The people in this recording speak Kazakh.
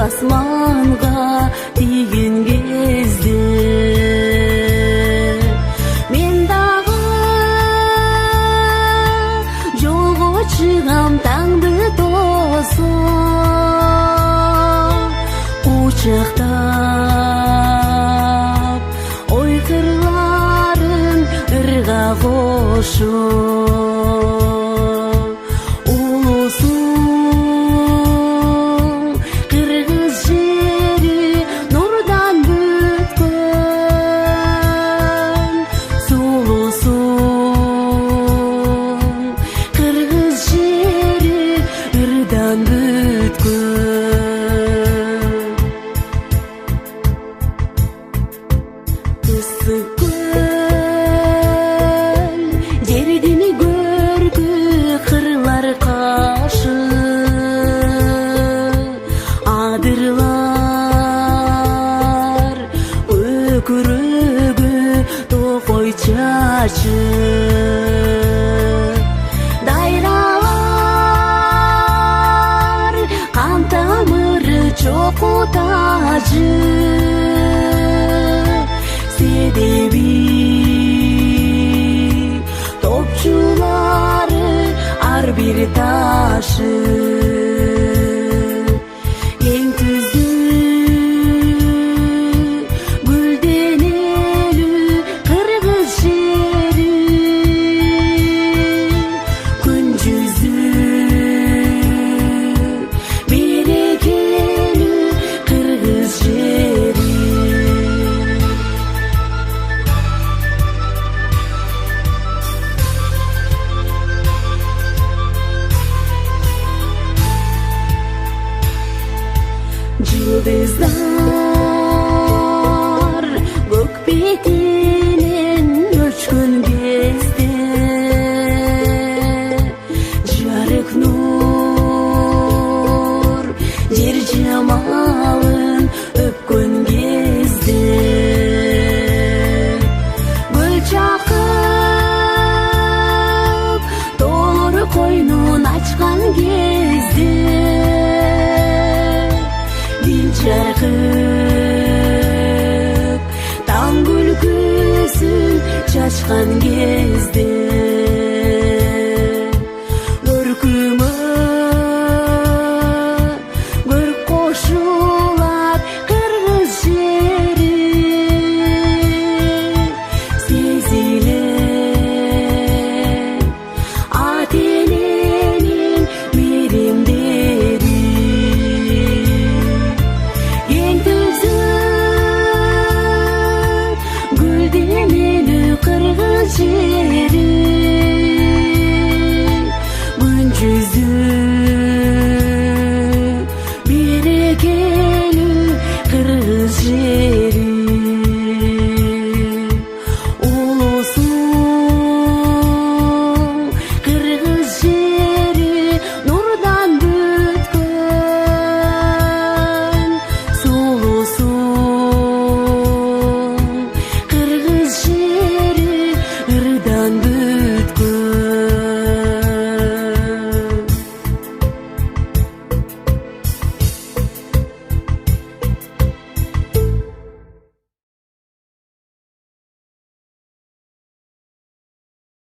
асманга тийген кезде мен дагы жолго чыгам таңды тосуп кучактап ой кырларын ырга кошуп Dayralar kan tamırı çok utacı sebebi topçuları ar bir taşı Yıldızlar gök betinen uçkun кезде жарык nur жер жамалын öpkön кезде gül çakıp doğru koynun açkan кезде жарқып таң күлкісін шашқан кезде көркімі бір қошулап қырғыз жері сезіліп ат ененің мейірімдері жері күн жүзі береке